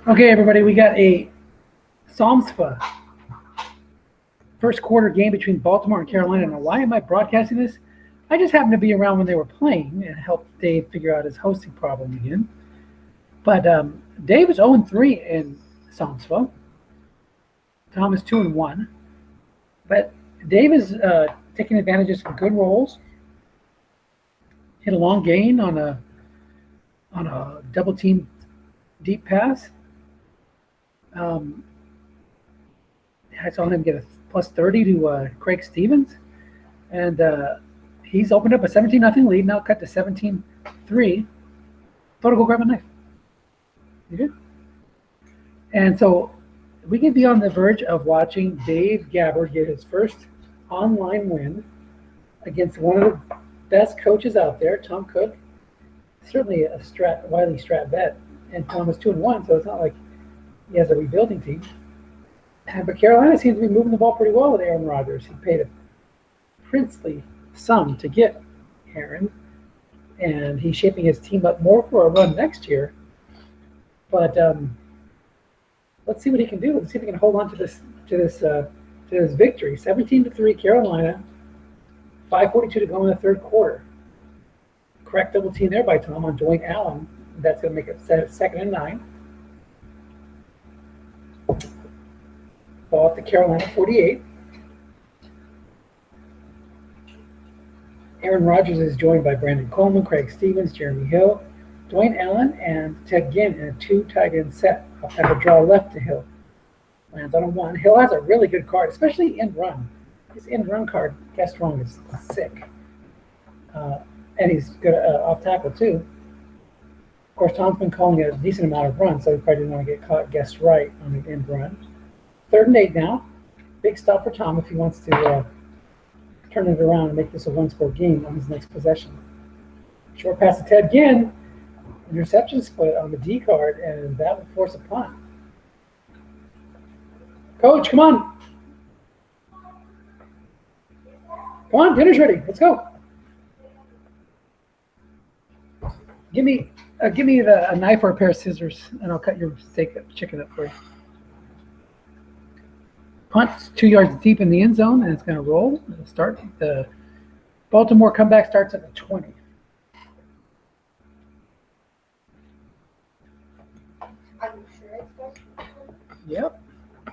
Okay, everybody, we got a SOMSFA first quarter game between Baltimore and Carolina. Now, why am I broadcasting this? I just happened to be around when they were playing and helped Dave figure out his hosting problem again. But Dave is 0-3 in SOMSFA. Tom is 2-1. But Dave is taking advantage of some good rolls. Hit a long gain on a double team deep pass. I saw him get a plus 30 to Craig Stevens, and he's opened up a 17-0 lead. Now cut to 17-3. Thought to go grab a knife. You did. And so we could be on the verge of watching Dave Gabbard get his first online win against one of the best coaches out there, Tom Cook. Certainly a Wiley Strat vet, and Tom is 2-1, so it's not like he has a rebuilding team. But Carolina seems to be moving the ball pretty well with Aaron Rodgers. He paid a princely sum to get Aaron, and he's shaping his team up more for a run next year. But let's see what he can do. Let's see if he can hold on to this victory. 17-3 Carolina. 5:42 to go in the third quarter. Correct double team there by Tom on Dwayne Allen. That's going to make it 2nd and 9. Ball at the Carolina 48. Aaron Rodgers is joined by Brandon Coleman, Craig Stevens, Jeremy Hill, Dwayne Allen, and Ted Ginn in a 2 tight end set. I'll have a draw left to Hill. Lands on a 1. Hill has a really good card, especially in run. His in run card, guess wrong, is sick. And he's good off tackle too. Of course, Tom's been calling a decent amount of runs, so he probably didn't want to get caught guessed right on the end run. 3rd and 8 now. Big stop for Tom if he wants to turn it around and make this a one-score game on his next possession. Short pass to Ted Ginn. Interception split on the D card, and that will force a punt. Coach, come on. Come on, dinner's ready. Let's go. Give me a knife or a pair of scissors, and I'll cut your chicken up for you. Punt's 2 yards deep in the end zone, and it's going to roll. It'll start. The Baltimore comeback starts at the 20. Are you sure it starts at the 20? Yep.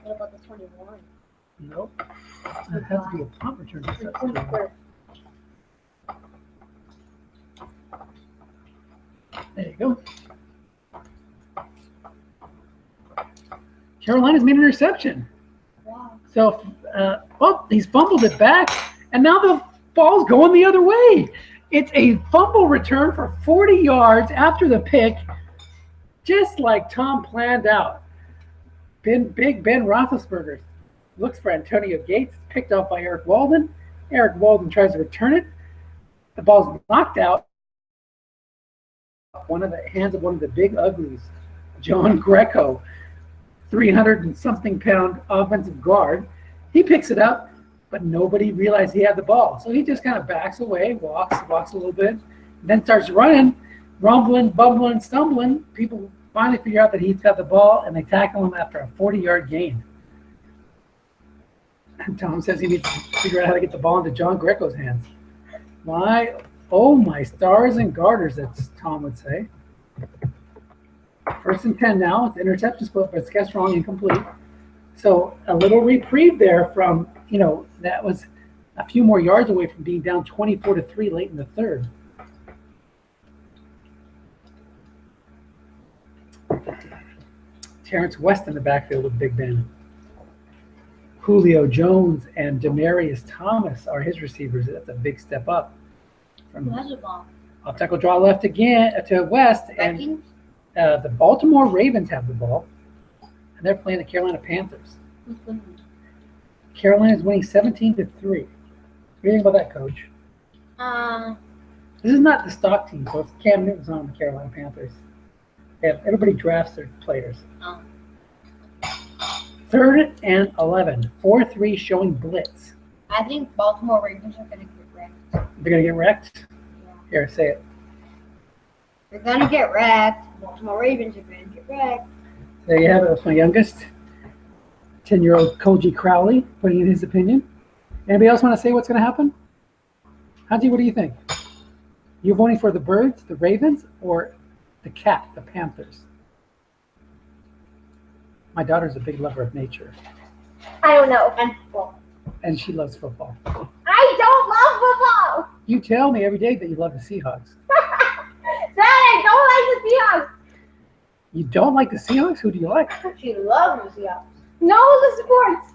What about the 21? Nope. It has to be a punt return. The 21st. There you go. Carolina's made an interception. Wow. So, he's fumbled it back, and now the ball's going the other way. It's a fumble return for 40 yards after the pick, just like Tom planned out. Big Ben Roethlisberger looks for Antonio Gates. It's picked off by Eric Walden. Eric Walden tries to return it. The ball's knocked out. One of the hands of one of the big uglies, John Greco, 300 and something pound offensive guard. He picks it up, but nobody realized he had the ball. So he just kind of backs away, walks a little bit, then starts running, rumbling, bumbling, stumbling. People finally figure out that he's got the ball, and they tackle him after a 40-yard gain. And Tom says he needs to figure out how to get the ball into John Greco's hands. My stars and garters, as Tom would say. 1st and 10 now. It's interception split, but it's guessed wrong, incomplete. So a little reprieve there from, that was a few more yards away from being down 24-3 late in the third. Terrence West in the backfield with Big Ben. Julio Jones and Demaryius Thomas are his receivers. That's a big step up. Who has the ball? Off tackle draw left again to West. Vikings? And the Baltimore Ravens have the ball. And they're playing the Carolina Panthers. Who's winning? Carolina's winning 17-3. What do you think about that, Coach? This is not the stock team, so it's Cam Newton's on the Carolina Panthers. Everybody drafts their players. Oh. 3rd and 11. 4-3 showing blitz. I think Baltimore Ravens are going to get wrecked. They're going to get wrecked? Yeah. Here, say it. They're going to get wrecked. Baltimore Ravens are going to get wrecked. There you have it. That's my youngest, 10-year-old Koji Crowley, putting in his opinion. Anybody else want to say what's going to happen? Hanji, what do you think? You voting for the Birds, the Ravens, or the Cat, the Panthers? My daughter's a big lover of nature, I don't know. And football. and she loves football. I don't love football. You tell me every day that you love the Seahawks. Dad, I don't like the Seahawks. You don't like the Seahawks? Who do you like? She loves the Seahawks. No, the sports.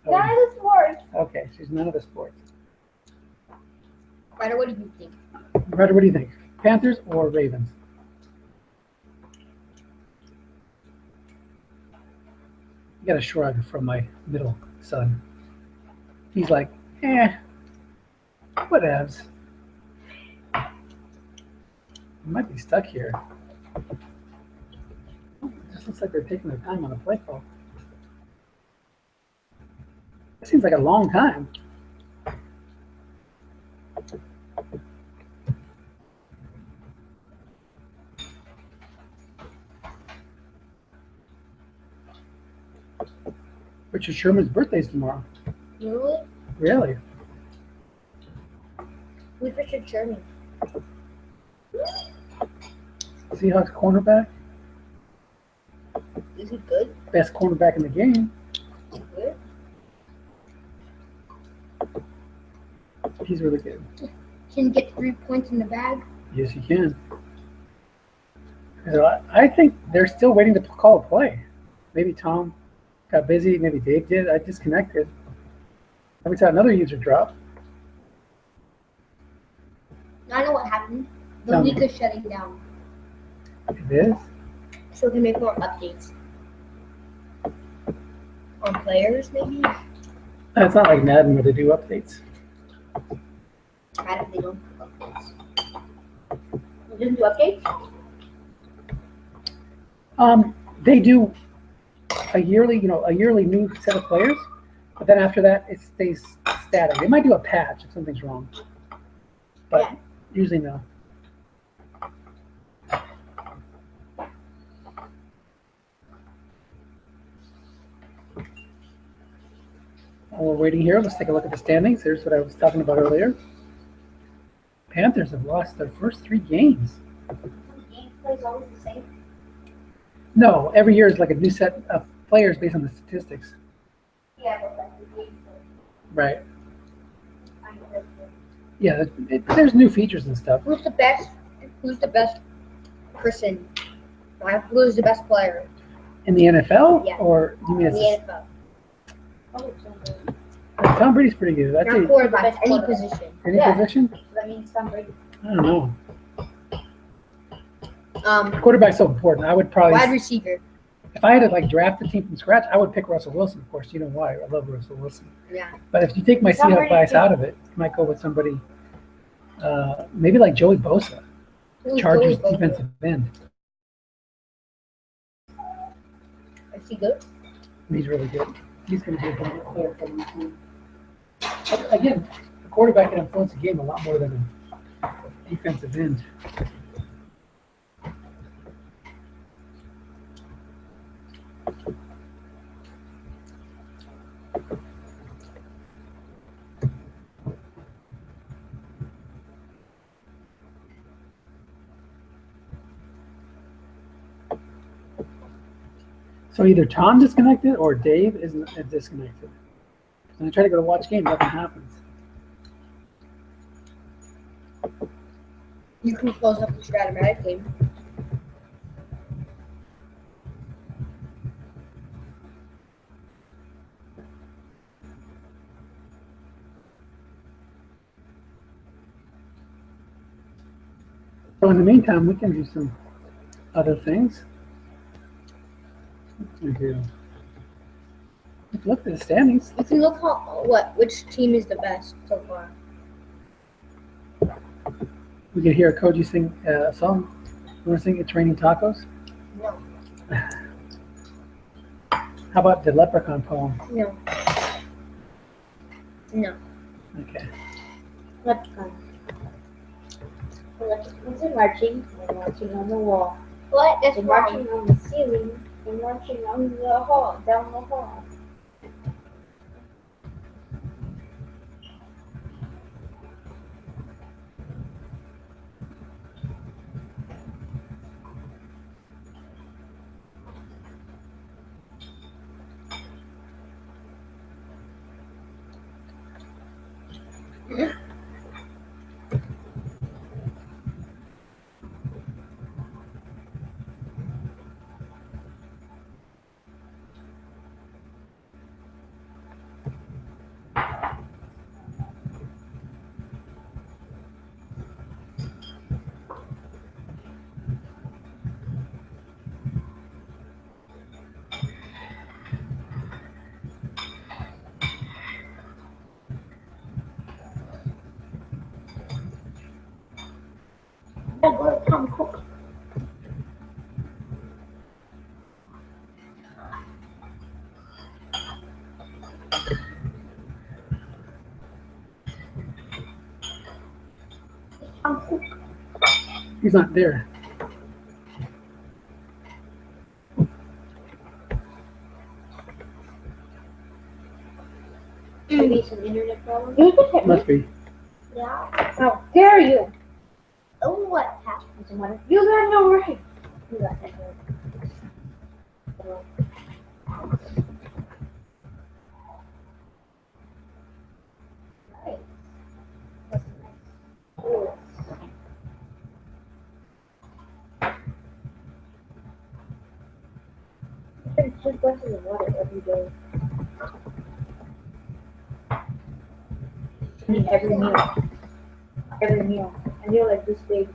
None of the sports. Okay, she's none of the sports. Ryder, what do you think? Ryder, what do you think? Panthers or Ravens? I got a shrug from my middle son. He's like, whatevs. I might be stuck here. Oh, it just looks like they're taking their time on the play call. It seems like a long time. Richard Sherman's birthday's tomorrow. Really? Really? Who's Richard Sherman? Seahawks cornerback. Is he good? Best cornerback in the game. Is he good? He's really good. Can get 3 points in the bag. Yes, he can. So I think they're still waiting to call a play. Maybe Tom got busy. Maybe Dave did. I disconnected. Every time another user dropped. I know what happened. The Tell me. league is shutting down. It is. So we can make more updates. On players, maybe? It's not like Madden where they do updates. I don't think they don't do updates. They didn't do updates? They do a yearly new set of players, but then after that it stays static. They might do a patch if something's wrong, but Yeah. usually no. While we're waiting here, let's take a look at the standings. Here's what I was talking about earlier. Panthers have lost their first 3 games. Game plays always the same. No, every year is like a new set of players based on the statistics. Yeah, but that's the game. Right. I know. Yeah, there's new features and stuff. Who's the best? Who's the best person? Who's the best player In the NFL? Yeah. Or you mean in as the NFL? Tom Brady's pretty good. I'd Not say quarterback, any position. any position? That means Tom Brady. I don't know. Quarterback's so important. I would probably, Wide receiver. if I had to like draft a team from scratch, I would pick Russell Wilson. Of course, you know why. I love Russell Wilson. Yeah. But if you take my Tom Seahawks Brady bias too. out of it, you might go with somebody, maybe like Joey Bosa, Who's Chargers Joey Bosa? defensive end. Is he good? He's really good. He's going to be a good player for the team. But again, the quarterback can influence a game a lot more than a defensive end. So either Tom disconnected or Dave is disconnected. When I try to go to watch game, nothing happens. You can close up the Strat-O-Matic game. So in the meantime, we can do some other things. What can we do? Let's look at the standings. You can look which team is the best so far. We can hear Koji sing a song. You want to sing "It's Raining Tacos"? No. How about the Leprechaun poem? No. No. Okay. Leprechaun. The leprechauns are marching. They're marching on the wall. What is They're wrong? marching on the ceiling. I'm marching down the hall, down the hall. Tom Cook. Tom Cook. He's not there. Maybe some internet problem. You can hit me. Must be. Yeah. How dare you? Oh, what happened? Someone. You got no right. You got no right. Nice. That's nice. Ooh. Drink 2 glasses of water every day. I mean, every meal. Every meal. A meal like this big.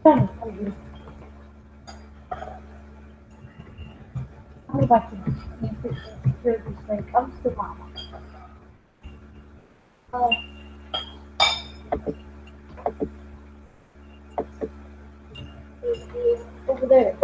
How about you? Here's this thing. Comes to mama. Over there.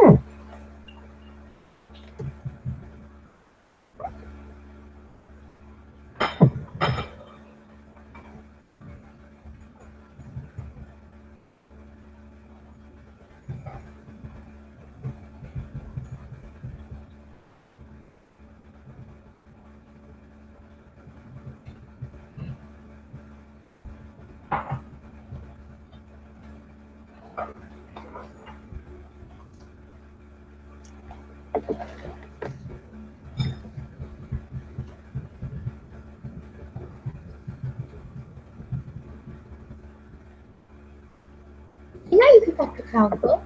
You know you can talk to council.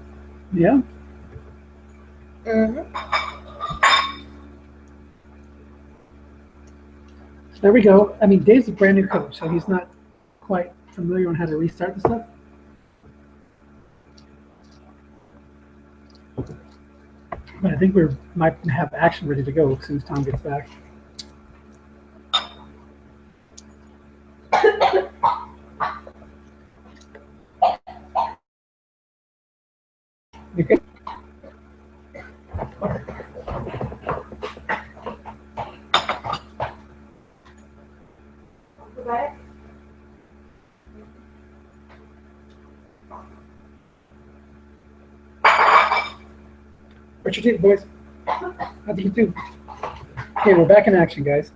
Yeah. Mm-hmm. So there we go. I mean, Dave's a brand new coach, so he's not quite familiar on how to restart the stuff. But I think we might have action ready to go as soon as Tom gets back. You good? What's your team, boys? How do you do? Okay, we're back in action, guys.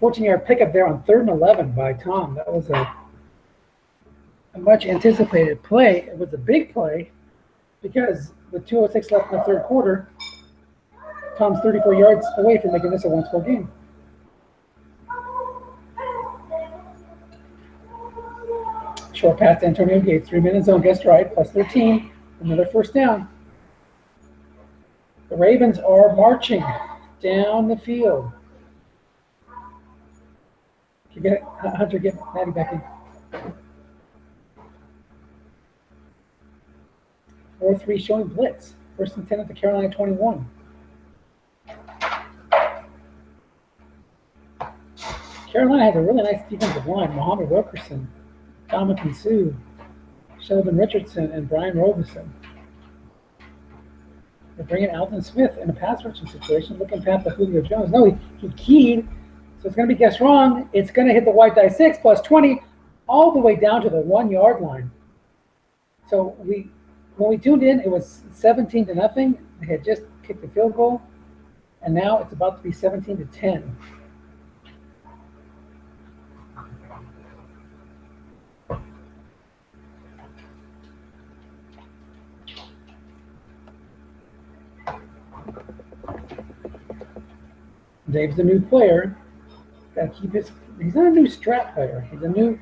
14-yard pickup there on 3rd and 11 by Tom. That was a much anticipated play. It was a big play because with 2:06 left in the 3rd quarter, Tom's 34 yards away from making this a 1-score game. Short pass to Antonio Gates, 3-minute zone, guest right, plus 13, another first down. The Ravens are marching down the field. Hunter, get Maddie back in. 4-3 showing blitz. 1st and 10 at the Carolina 21. Carolina has a really nice defensive line. Muhammad Wilkerson, Dominican Sue, Sheldon Richardson, and Brian Robeson. They're bringing Alton Smith in a pass rushing situation, looking past the Julio Jones. No, he keyed, so it's going to be guessed wrong. It's going to hit the white die 6 plus 20 all the way down to the 1-yard line. So when we tuned in, it was 17-0. They had just kicked the field goal, and now it's about to be 17-10. Dave's the new player. Got to keep his. He's not a new Strat player. He's a new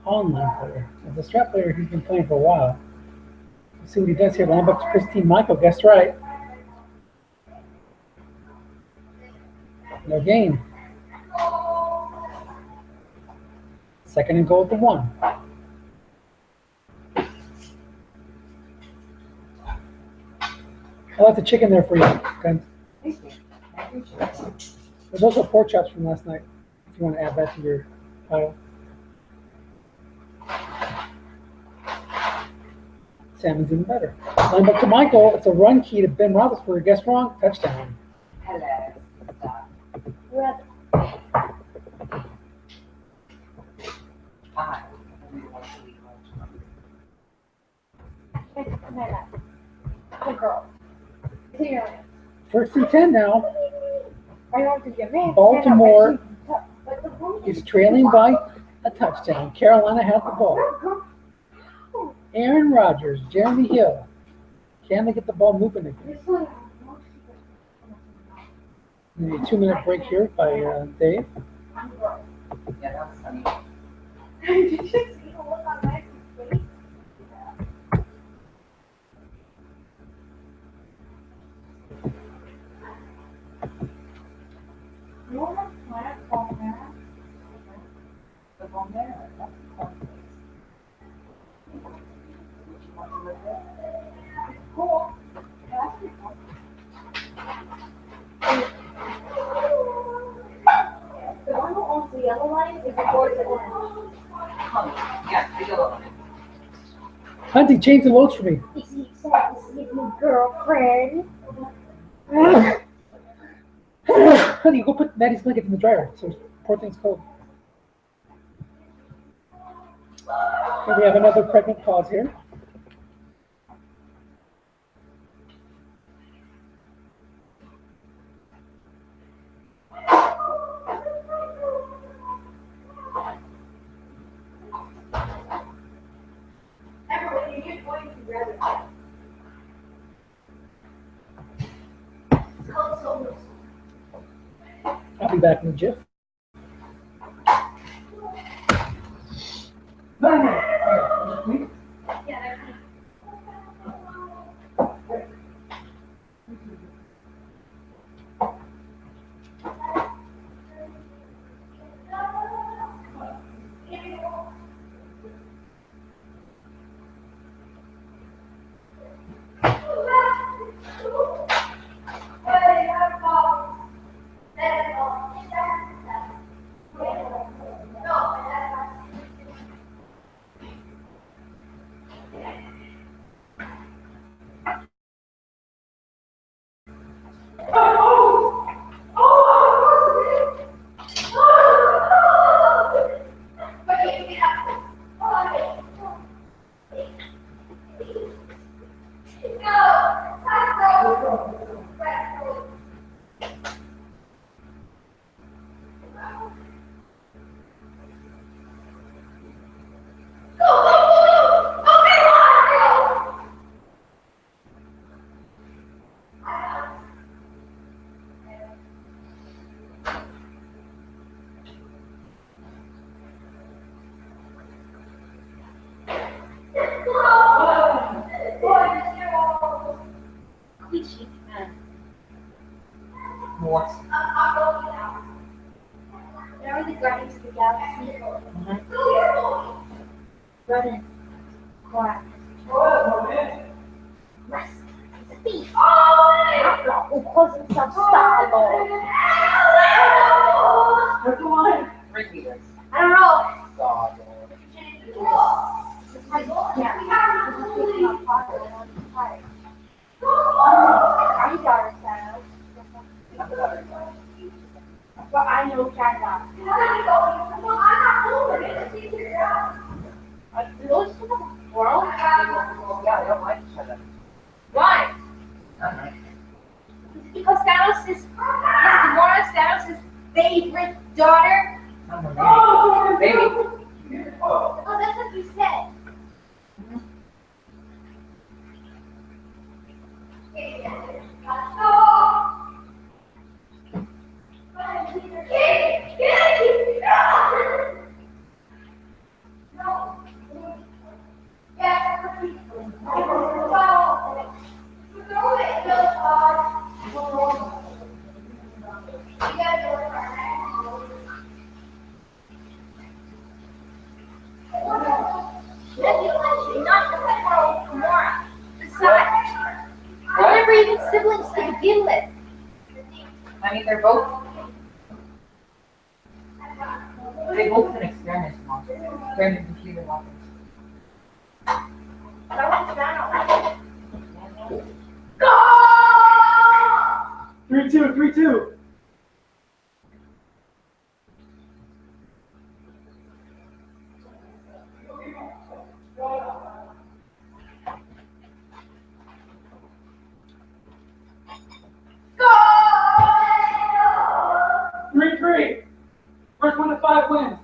online player. As a Strat player, he's been playing for a while. Let's see what he does here. Line up to Christine Michael. Guessed right. No gain. Second and goal at the 1. I left the chicken there for you, Ken. There's also pork chops from last night, if you want to add that to your pile. Salmon's even better. Line up to Michael. It's a run key to Ben Roethlisberger. Guess wrong. Touchdown. Hello. Red. Hi. Good girl. Here. First and 10 now. I want to give in. Baltimore is trailing by a touchdown. Carolina has the ball. Aaron Rodgers, Jeremy Hill. Can they get the ball moving again? We need a 2-minute break here by Dave. Yeah, that was funny. Did you see the look on my face? You want to plant on there? The one there, that's the corn place. You want to live there? Cool. That's pretty cool. The one who owns the yellow line is the boys that orange. Yeah, the yellow one. Hunty, change the loads for me. Is he excited to see my girlfriend? Honey, go put Maddie's blanket in the dryer so poor thing's cold. Okay, we have another pregnant pause here. I'll be back in a jiff. More. There are the Guardians of the Galaxy. Running. Quiet. Rest. It's a thief. Who calls himself Strat-O-Matic. What do you want? Bring me this. I don't know. God. But I know Canada. Those to the world. They're never even siblings to begin with. I mean, they both can experiment on. They're in computer models. 3-2, 3-2. First one to 5 wins.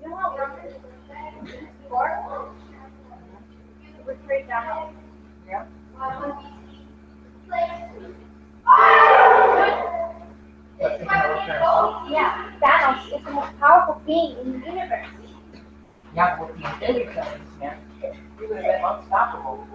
You know how we're straight down. Yeah. Yeah, Thanos is the most powerful being in the universe. Yeah, with the Infinity Stones, man. He would have been unstoppable.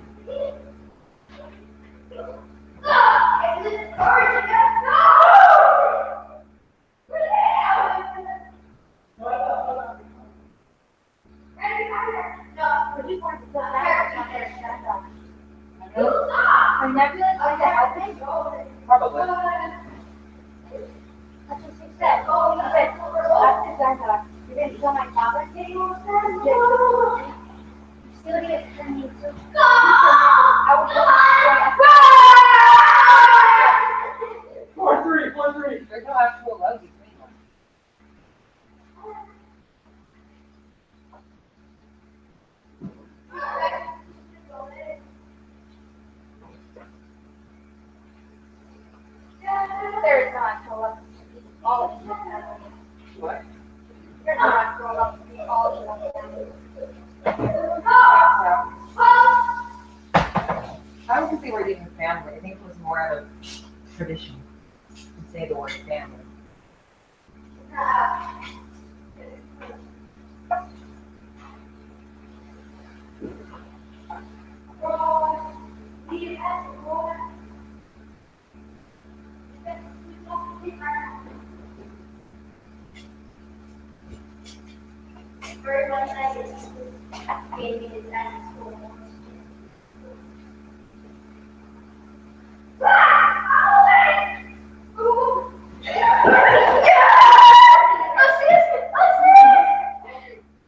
Are Nebula going to help him? Probably. That's what she said. She said, that's exactly. You're going to kill my father? You're still going to turn me into... I will go 4-3. There's no actual love between them. There is no actual love. All of you. What? There's no actual love. All of you. I don't think they were even family. I think it was more out of tradition to say the word family.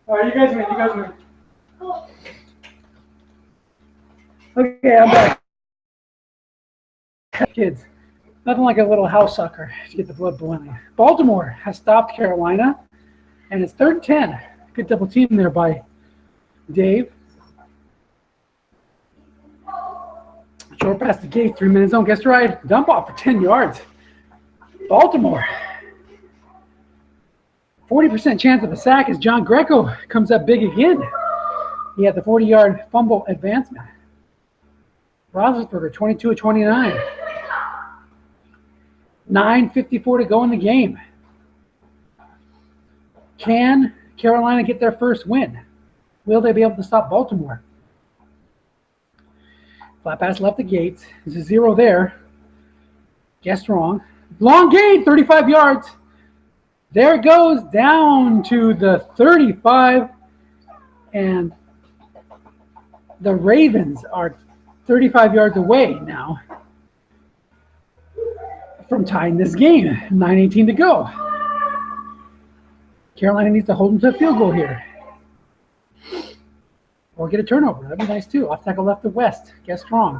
All right, you guys win. Okay, I'm back. Kids, nothing like a little house sucker to get the blood boiling. Baltimore has stopped Carolina, and it's 3rd and 10. Good double team there by Dave. Short past the gate, 3 minutes zone. Gets right, dump off for 10 yards. Baltimore. 40% chance of a sack as John Greco comes up big again. He had the 40-yard fumble advancement. Roethlisberger, 22-29. 9:54 to go in the game. Can Carolina get their first win? Will they be able to stop Baltimore? Flat pass left the gates. There's a 0 there. Guessed wrong. Long gain, 35 yards. There it goes down to the 35. And the Ravens are 35 yards away now from tying this game. 9:18 to go. Carolina needs to hold them to a field goal here. Or get a turnover. That'd be nice too. Off tackle left to West. Guessed wrong.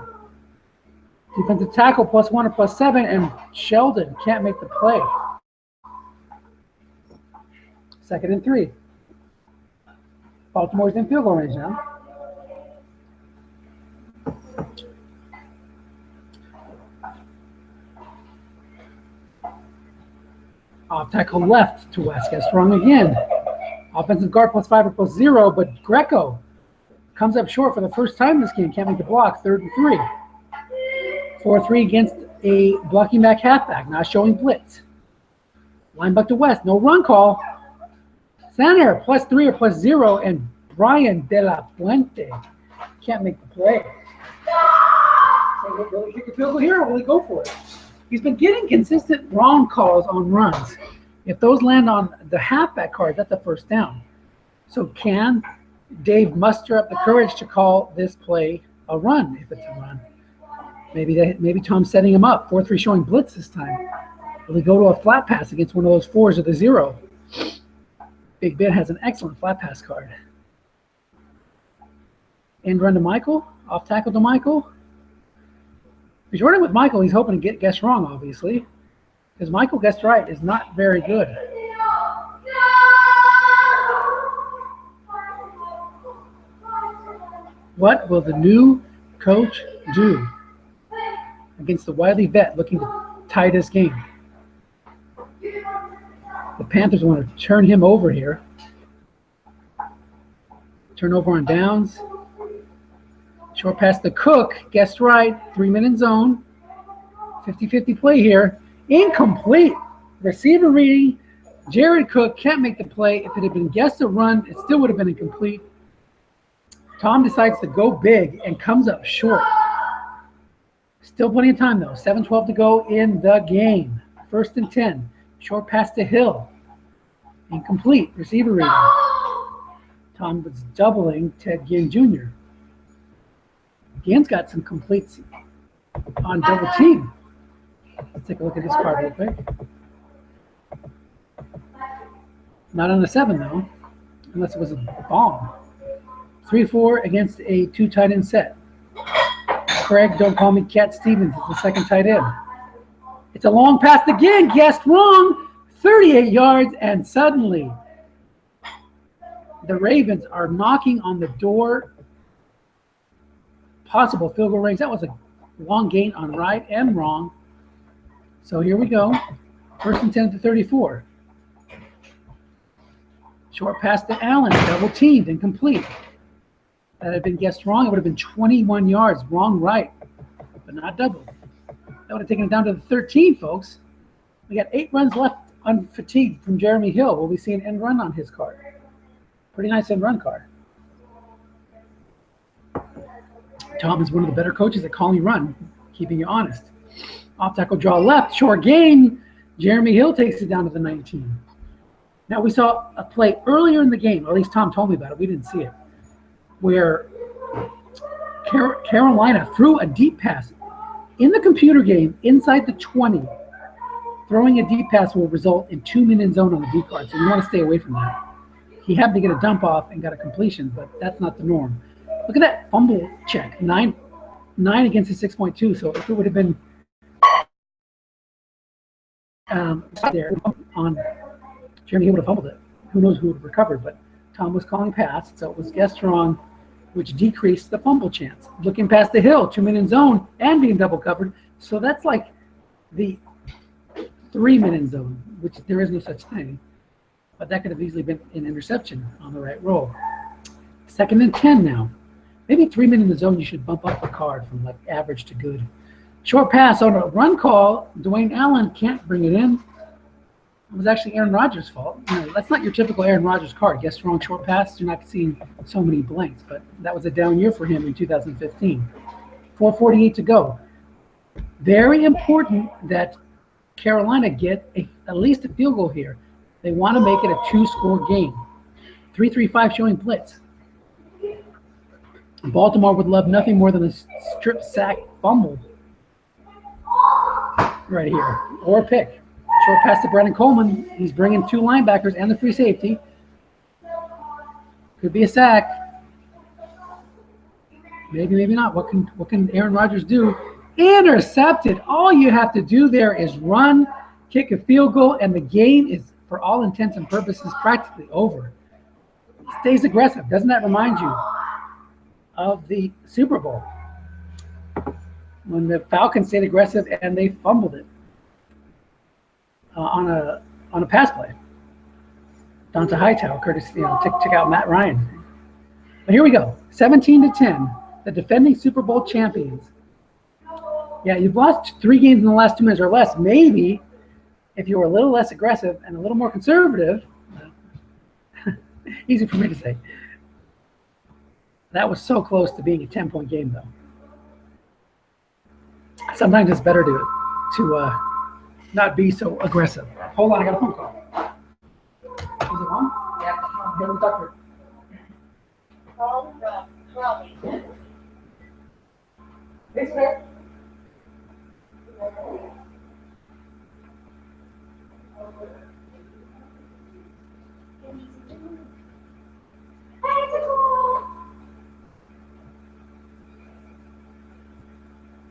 Defensive tackle +1 or +7, and Sheldon can't make the play. 2nd and 3. Baltimore's in field goal range now. Off tackle left to West. Gets wrong again. Offensive guard +5 or +0, but Greco comes up short for the first time this game. Can't make the block. 3rd and 3. 4-3 against a blocking back halfback. Not showing blitz. Linebacker to West. No run call. Center +3 or +0, and Brian De La Fuente can't make the play. So will he kick a field goal here or will he go for it? He's been getting consistent wrong calls on runs. If those land on the halfback card, that's a first down. So can Dave muster up the courage to call this play a run if it's a run? Maybe Tom's setting him up. 4-3 showing blitz this time. Will he go to a flat pass against one of those 4s or the 0? Big Ben has an excellent flat pass card. End run to Michael. Off tackle to Michael. If he's running with Michael, he's hoping to guess wrong, obviously. Because Michael guessed right is not very good. What will the new coach do against the wily vet looking to tie this game? The Panthers want to turn him over here. Turnover on downs. Short pass to Cook. Guessed right. 3-minute zone. 50-50 play here. Incomplete. Receiver reading. Jared Cook can't make the play. If it had been guessed a run, it still would have been incomplete. Tom decides to go big and comes up short. Still plenty of time, though. 7:12 to go in the game. 1st and 10. Short pass to Hill. Incomplete. Receiver reading. Tom was doubling Ted Ginn Jr. Ginn's got some completes on double team. Let's take a look at this card real quick. Not on a 7, though, unless it was a bomb. 3-4 against a 2 tight end set. Craig, don't call me Cat Stevens, is the second tight end. It's a long pass again, guessed wrong. 38 yards, and suddenly the Ravens are knocking on the door. Possible field goal range. That was a long gain on right and wrong. So here we go. 1st and 10 to 34. Short pass to Allen, double teamed, incomplete. That had been guessed wrong. It would have been 21 yards, wrong right, but not double. That would have taken it down to the 13, folks. We got 8 runs left unfatigued from Jeremy Hill. Will we see an end run on his card? Pretty nice end run card. Tom is one of the better coaches at calling run, keeping you honest. Off tackle draw left, short gain. Jeremy Hill takes it down to the 19. Now we saw a play earlier in the game, or at least Tom told me about it, we didn't see it, where Carolina threw a deep pass. In the computer game, inside the 20, throwing a deep pass will result in 2-minute zone on the D card, so you want to stay away from that. He happened to get a dump off and got a completion, but that's not the norm. Look at that fumble check, 9 against a 6.2, so if it would have been there on Jeremy, he would have fumbled it. Who knows who would have recovered, but Tom was calling pass, so it was guessed wrong, which decreased the fumble chance. Looking past the hill, 2-minute zone, and being double covered, so that's like the 3-minute zone, which there is no such thing, but that could have easily been an interception on the right roll. 2nd and 10 now. Maybe 3-minute zone, you should bump up the card from like average to good. Short pass on a run call. Dwayne Allen can't bring it in. It was actually Aaron Rodgers' fault. That's not your typical Aaron Rodgers card. Guess wrong short pass. You're not seeing so many blanks, but that was a down year for him in 2015. 4:48 to go. Very important that Carolina get at least a field goal here. They want to make it a 2-score game. 3-3-5 showing blitz. Baltimore would love nothing more than a strip sack fumble right here, or a pick. Short pass to Brandon Coleman. He's bringing 2 linebackers and the free safety. Could be a sack. Maybe, maybe not. What can Aaron Rodgers do? Intercepted. All you have to do there is run, kick a field goal, and the game is, for all intents and purposes, practically over. Stays aggressive. Doesn't that remind you of the Super Bowl when the Falcons stayed aggressive and they fumbled it on a pass play? Donta Hightower, courtesy, took out Matt Ryan. But here we go, 17-10, the defending Super Bowl champions. Yeah, you've lost 3 games in the last 2 minutes or less. Maybe if you were a little less aggressive and a little more conservative, easy for me to say, That was so close to being a 10-point game, though. Sometimes it's better to not be so aggressive. Hold on, I got a phone call. Is it on? Yeah. Get him Tucker. Call from Robbie. Hey, Smith. Bicycle!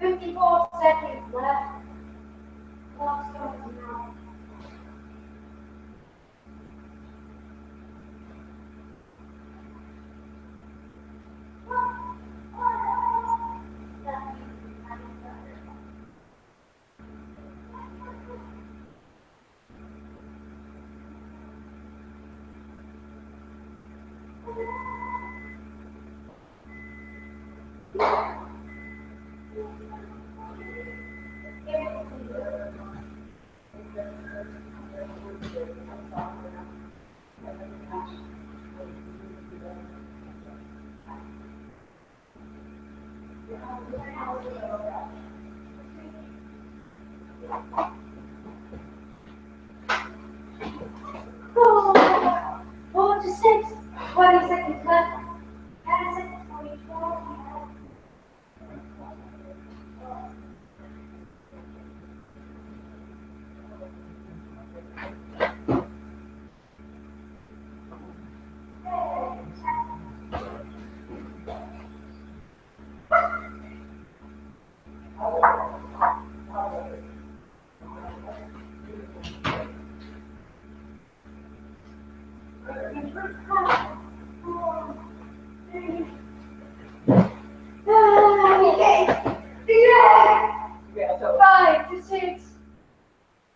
54 seconds left. Clock starts now. Oh, to 6. 20 seconds left. 10 seconds, 24. Yeah, so 5 to 6.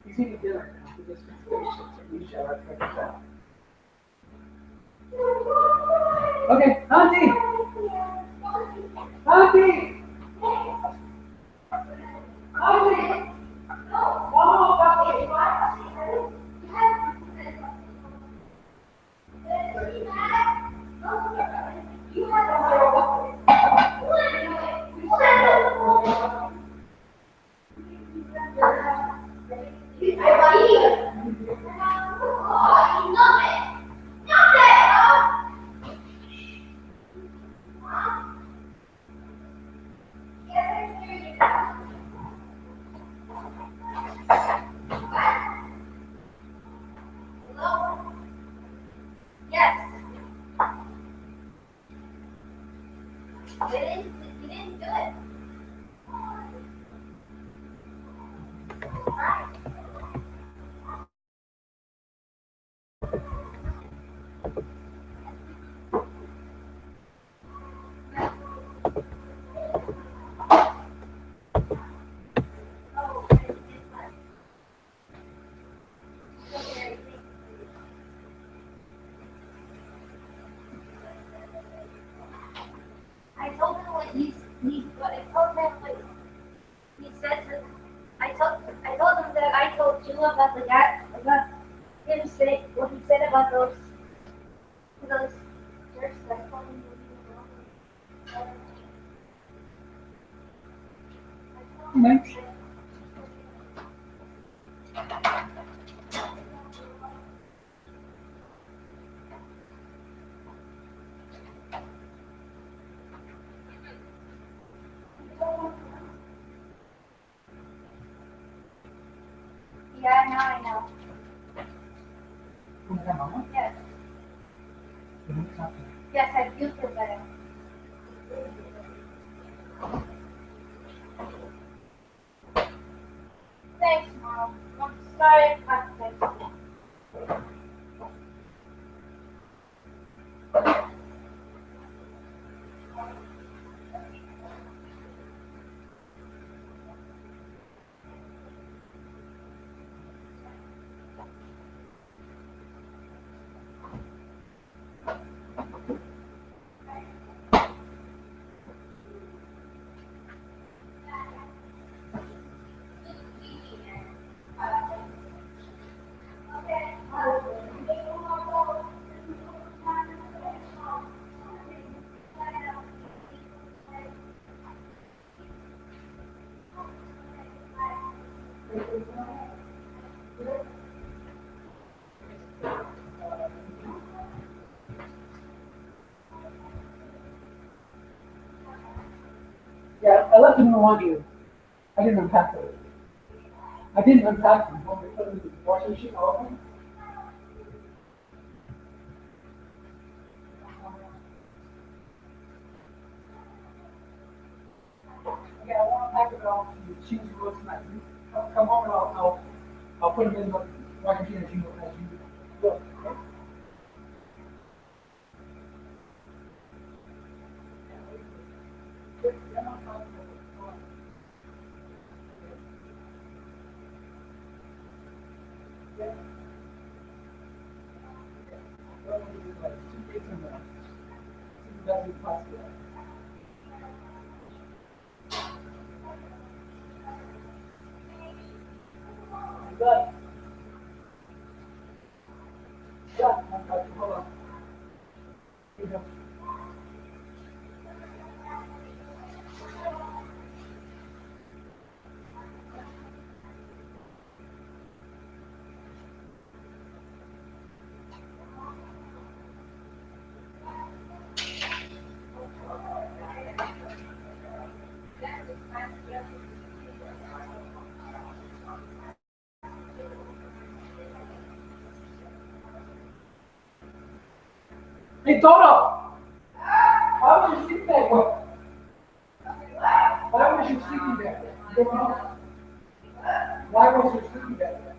he's eating dinner now. He just finished it, so we shall have to finish that. Okay, Auntie! Auntie! Auntie! Yes. You didn't do it. I told him what but I told him what he said to, I told him that I told you about the guy, about him saying what he said about those jerks that I told him Thanks. Yeah, now I know. Is that Mama? Yes. Yes, I do feel better. Thanks, Mom. I'm sorry if I fixed it. Yeah, I left them in the laundry. I didn't unpack them. I didn't unpack them. When we put them in the washing machine, all of them. Yeah, I want to pack it all and choose what's not. Come home and I'll put them in the washing machine as you look. Okay? Hold on. Here you go. Hey, Toto! Why was your sleeping bag wet? Why was your sleeping bag wet? You don't know? Why was your sleeping bag wet?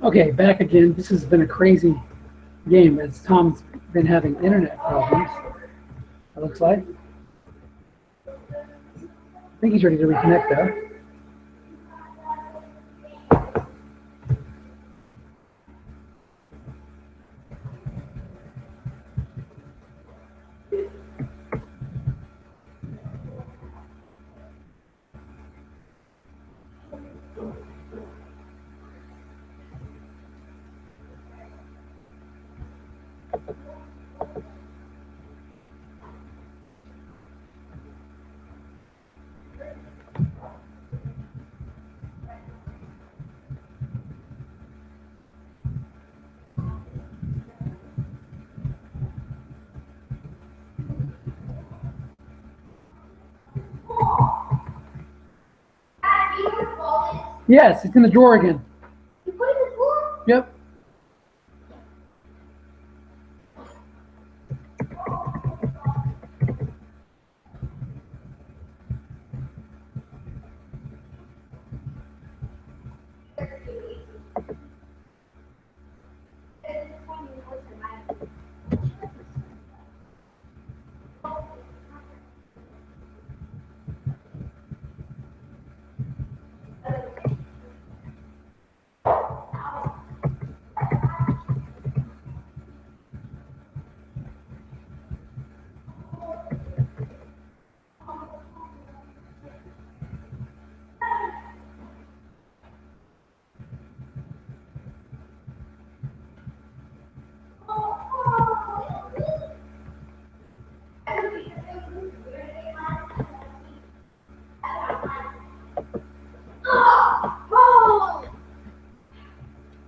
Okay, back again. This has been a crazy game as Tom's been having internet problems, it looks like. I think he's ready to reconnect though. Yes, it's in the drawer again. You put it in the drawer. Yep.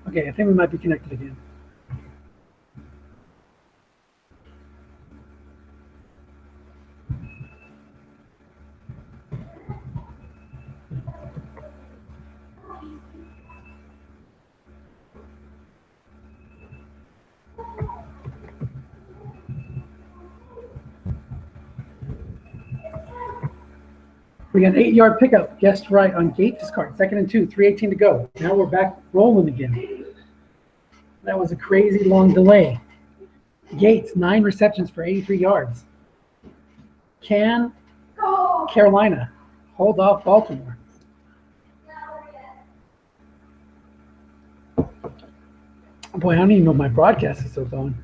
Okay, I think we might be connected again. We got an 8-yard pickup, guessed right on Gates' card. 2nd and 2, 3:18 to go. Now we're back rolling again. That was a crazy long delay. Gates, 9 receptions for 83 yards. Can Carolina hold off Baltimore? Boy, I don't even know if my broadcast is still going.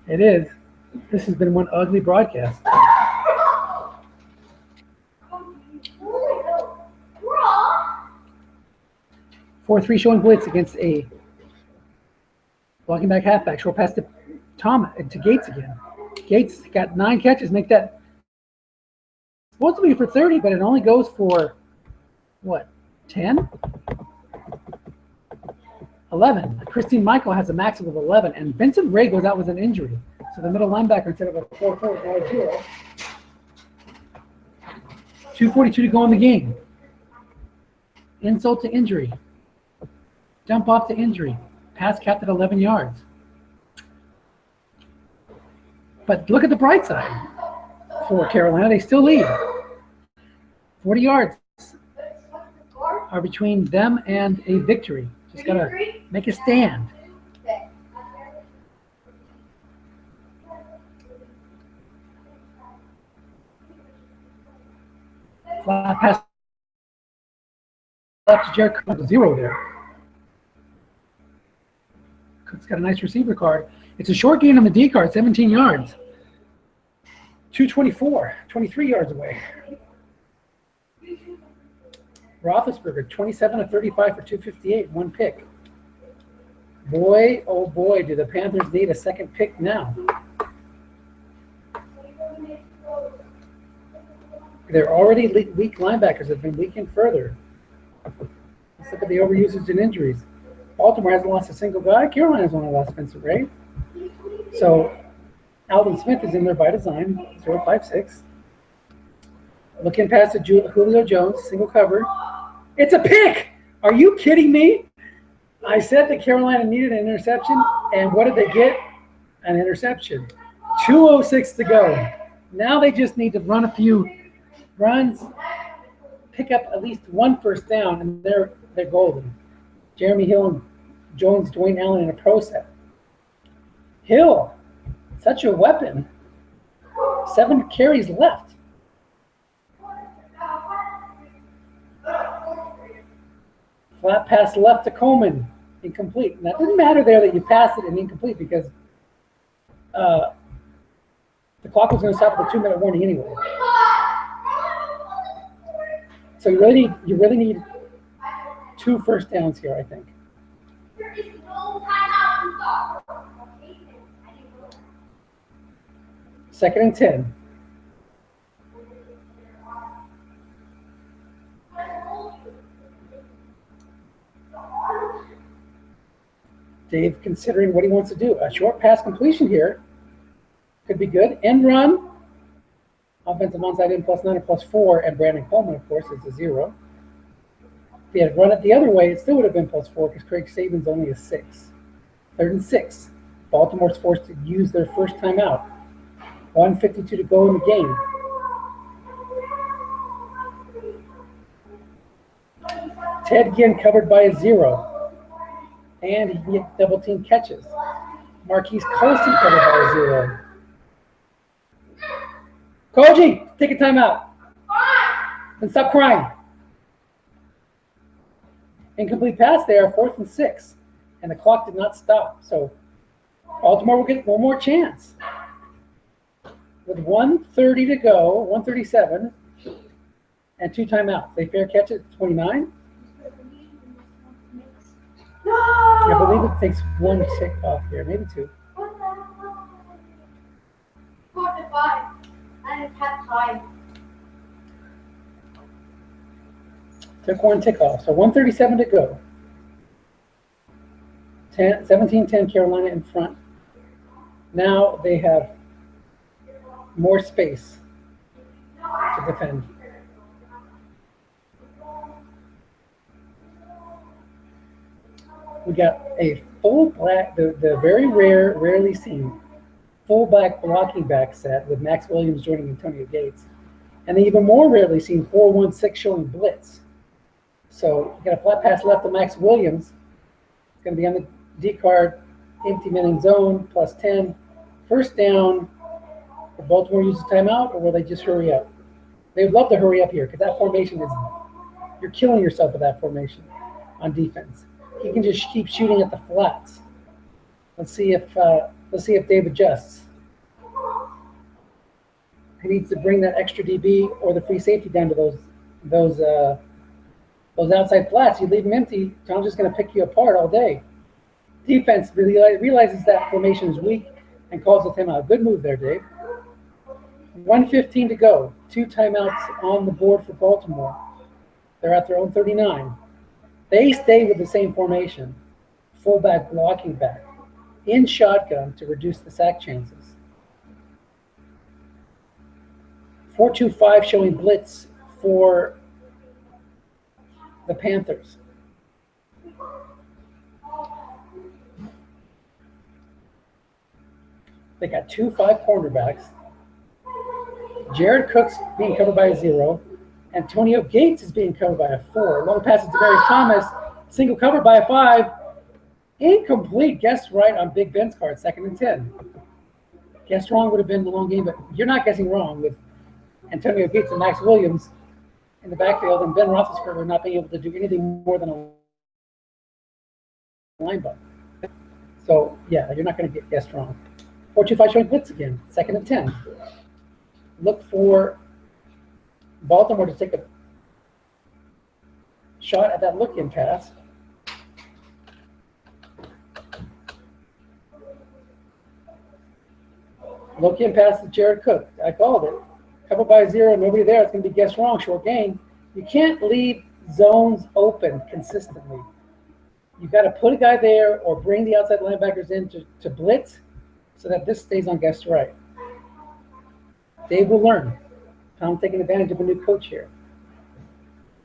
It is. This has been one ugly broadcast. 4-3 showing blitz against a blocking back halfback. Short pass to Gates again. Gates got 9 catches. Make that supposed to be for 30, but it only goes for what? 10? 11. Christine Michael has a maximum of 11, and Vincent Ray goes out with an injury. So the middle linebacker, instead of a 4-4, now a 0. 2:42 to go in the game. Insult to injury. Jump off to injury. Pass capped at 11 yards. But look at the bright side. For Carolina, they still lead. 40 yards are between them and a victory. Just got to make a stand. Flat pass left to Jared Cook, 0 there. Cook's got a nice receiver card. It's a short gain on the D card, 17 yards. 224, 23 yards away. Roethlisberger, 27 of 35 for 258, 1 pick. Boy, oh boy, do the Panthers need a second pick now. They're already weak linebackers have been weakened further. Let's look at the overusage and injuries. Baltimore hasn't lost a single guy. Carolina's only lost Vincent Ray. So Alvin Smith is in there by design, 0.56. Looking past to Julio Jones, single cover. It's a pick! Are you kidding me? I said that Carolina needed an interception, and what did they get? An interception. 2:06 to go. Now they just need to run a few runs, pick up at least 1 first down, and they're golden. Jeremy Hill and Jones, Dwayne Allen in a pro set. Hill, such a weapon. 7 carries left. Flat pass left to Coleman, incomplete. Now, it didn't matter there that you passed it and incomplete because the clock was going to stop at the 2-minute warning anyway. So you really need 2 first downs here, I think. 2nd and 10. Dave considering what he wants to do. A short pass completion here could be good. End run. Offensive onside in +9 or +4, and Brandon Coleman, of course, is a 0. If he had run it the other way, it still would have been +4 because Craig Saban's only a 6. 3rd and 6. Baltimore's forced to use their first timeout. 1:52 to go in the game. Ted Ginn covered by a 0. And he can get double team catches. Marquise Colston covered by a 0. Koji, take a timeout. And stop crying. Incomplete pass there, 4th and 6. And the clock did not stop. So Baltimore will get one more chance. With 1:30 to go, 1:37, and 2 timeouts. They fair catch it at 29. I believe it takes 1 tick off here, maybe 2. 4-5. And it's halftime. Took 1 tick off. So 1:37 to go. 17-10 Carolina in front. Now they have more space to defend. We got a full black, the very rarely seen full black blocking back set with Max Williams joining Antonio Gates. And the even more rarely seen 4-1-6 showing blitz. So we got a flat pass left to Max Williams. It's going to be on the D card, empty man in zone, +10. First down. Will Baltimore use a timeout, or will they just hurry up? They would love to hurry up here because that formation is, you're killing yourself with that formation on defense. He can just keep shooting at the flats. Let's see if Dave adjusts. He needs to bring that extra DB or the free safety down to those outside flats. You leave them empty, Tom's just going to pick you apart all day. Defense realizes that formation is weak and calls the timeout. Good move there, Dave. 1:15 to go. 2 timeouts on the board for Baltimore. They're at their own 39. They stay with the same formation. Fullback blocking back. In shotgun to reduce the sack chances. 4-2-5 showing blitz for the Panthers. They got 2 5 cornerbacks. Jared Cook's being covered by a 0. Antonio Gates is being covered by a 4. Long passes to Demarius Thomas. Single covered by a 5. Incomplete. Guess right on Big Ben's card. 2nd and 10. Guess wrong would have been the long game, but you're not guessing wrong with Antonio Gates and Max Williams in the backfield and Ben Roethlisberger not being able to do anything more than a linebacker. So, yeah, you're not going to get guessed wrong. 4-2-5 showing blitz again. 2nd and 10. Look for Baltimore to take a shot at that look-in pass. Look-in pass to Jared Cook. I called it. Covered by a 0, nobody there. It's going to be guess wrong, short gain. You can't leave zones open consistently. You've got to put a guy there or bring the outside linebackers in to blitz so that this stays on guess right. Dave will learn. Tom taking advantage of a new coach here.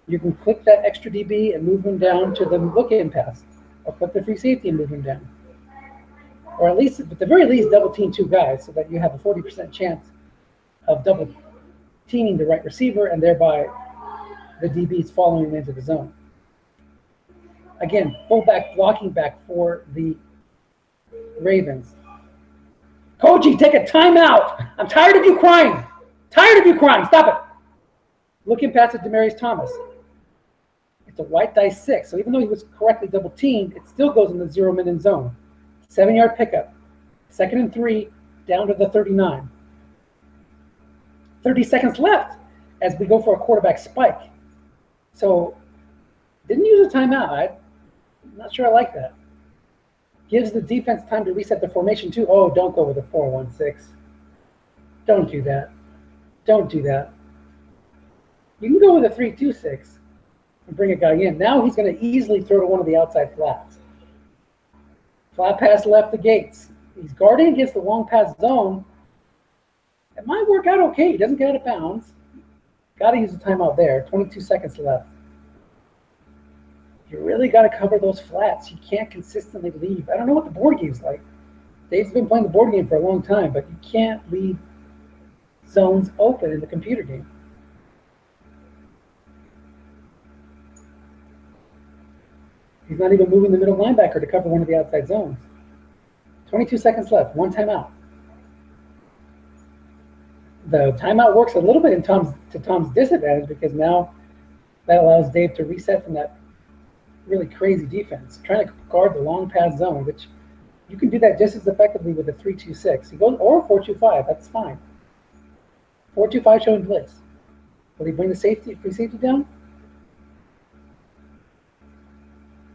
You can click that extra DB and move him down to the look-in pass, or click the free safety and move him down. Or at least, at the very least, double team 2 guys so that you have a 40% chance of double teaming the right receiver and thereby the DBs following him into the zone. Again, fullback blocking back for the Ravens. Koji, take a timeout. I'm tired of you crying. Tired of you crying. Stop it. Looking past it, Demarius Thomas. It's a white dice 6. So even though he was correctly double teamed, it still goes in the 0-minute zone. 7-yard pickup. 2nd and 3, down to the 39. 30 seconds left as we go for a quarterback spike. So didn't use a timeout. I'm not sure I like that. Gives the defense time to reset the formation too. Oh, don't go with a 4-1-6. Don't do that. Don't do that. You can go with a 3-2-6 and bring a guy in. Now he's going to easily throw to one of the outside flats. Flat pass left to Gates. He's guarding against the long pass zone. It might work out okay. He doesn't get out of bounds. Got to use a timeout there. 22 seconds left. You really got to cover those flats. You can't consistently leave. I don't know what the board game's like. Dave's been playing the board game for a long time, but you can't leave zones open in the computer game. He's not even moving the middle linebacker to cover one of the outside zones. 22 seconds left, one timeout. The timeout works a little bit in Tom's disadvantage because now that allows Dave to reset from that really crazy defense, trying to guard the long pass zone, which you can do that just as effectively with a 3-2-6. He goes or 4-2-5, that's fine. 4-2-5 showing blitz. Will he bring the free safety down?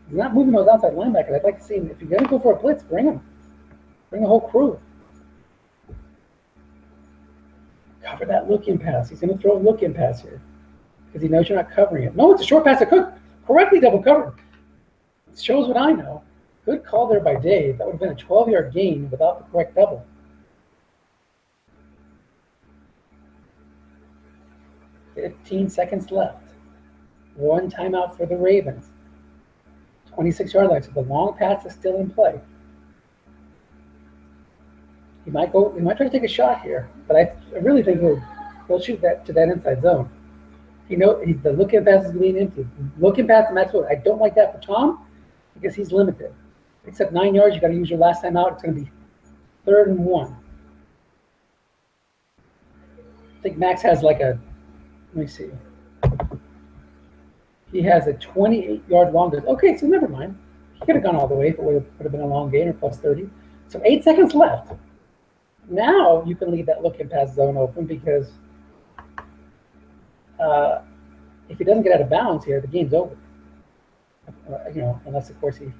He's not moving those outside linebackers. I'd like to see him. If you're going to go for a blitz, bring him. Bring the whole crew. Cover that look-in pass. He's going to throw a look-in pass here because he knows you're not covering it. No, it's a short pass to Cook. Correctly double covered. It shows what I know. Good call there by Dave. That would have been a 12-yard gain without the correct double. $15 seconds left. One timeout for the Ravens. 26-yard line. So the long pass is still in play. He might try to take a shot here, but I really think he'll shoot that to that inside zone. The look-in pass is leaning into. Look-in pass to Max Williams. I don't like that for Tom because he's limited. Except 9 yards, you got to use your last time out. It's going to be 3rd and 1. I think Max has like a, let me see. He has a 28-yard long. Okay, so never mind. He could have gone all the way if it would have been a long gain or plus 30. So 8 seconds left. Now you can leave that look-in pass zone open because if he doesn't get out of bounds here, the game's over. Unless, of course, he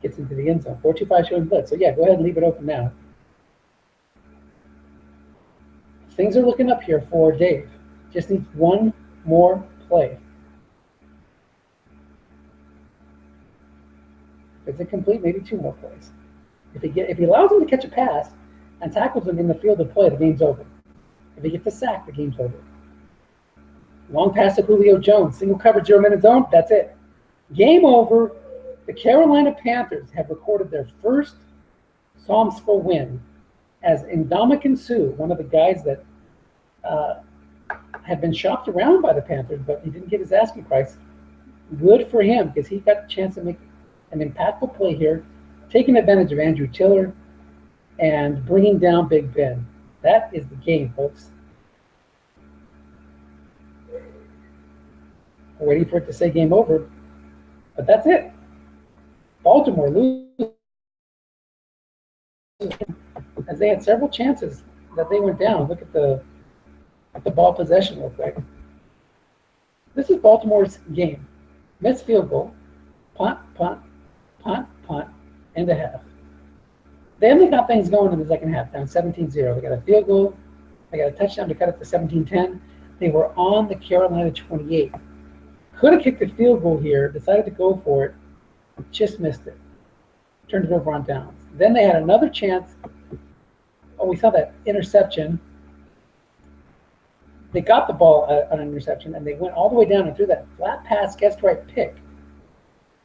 gets into the end zone. 4-2-5 showing blitz. So, yeah, go ahead and leave it open now. Things are looking up here for Dave. Just needs one more play. If it's incomplete, maybe 2 more plays. If he allows him to catch a pass and tackles him in the field of play, the game's over. If he gets a sack, the game's over. Long pass to Julio Jones. Single coverage 0-minute zone. That's it. Game over. The Carolina Panthers have recorded their first SOMSFA win as Ndamukong Suh, one of the guys that had been shopped around by the Panthers, but he didn't get his asking price. Good for him because he got the chance to make an impactful play here, taking advantage of Andrew Tiller and bringing down Big Ben. That is the game, folks. We're waiting for it to say game over, but that's it. Baltimore loses as they had several chances that they went down. Look at the ball possession real quick. This is Baltimore's game. Missed field goal, punt, and a half. They only got things going in the second half, down 17-0. They got a field goal. They got a touchdown to cut it to 17-10. They were on the Carolina 28. Could have kicked a field goal here, decided to go for it, just missed it. Turned it over on downs. Then they had another chance. Oh, we saw that interception. They got the ball on an interception, and they went all the way down and threw that flat pass, guest right pick,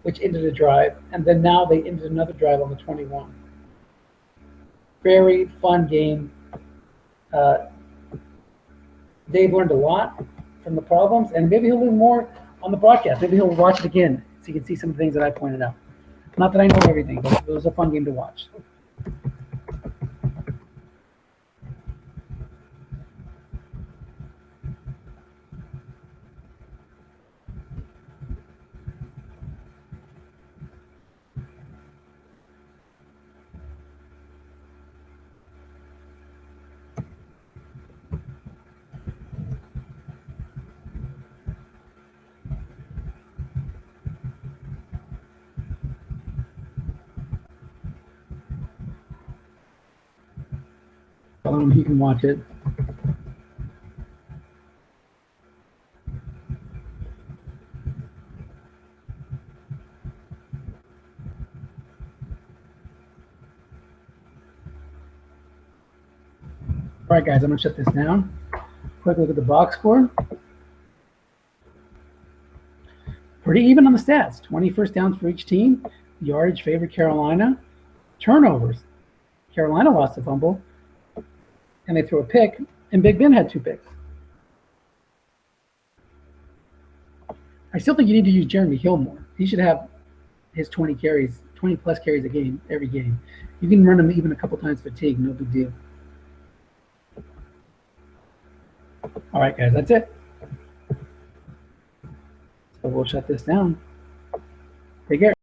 which ended a drive. And then now they ended another drive on the 21. Very fun game. Dave learned a lot from the problems, and maybe he'll learn more on the broadcast. Maybe he'll watch it again so you can see some of the things that I pointed out. Not that I know everything, but it was a fun game to watch. Tell him he can watch it. All right, guys, I'm going to shut this down. Quick look at the box score. Pretty even on the stats. 20 first downs for each team. Yardage favored Carolina. Turnovers. Carolina lost a fumble, and they threw a pick, and Big Ben had 2 picks. I still think you need to use Jeremy Hill more. He should have his 20 carries, 20 plus carries a game, every game. You can run him even a couple times fatigue, no big deal. All right, guys, that's it. So we'll shut this down. Take care.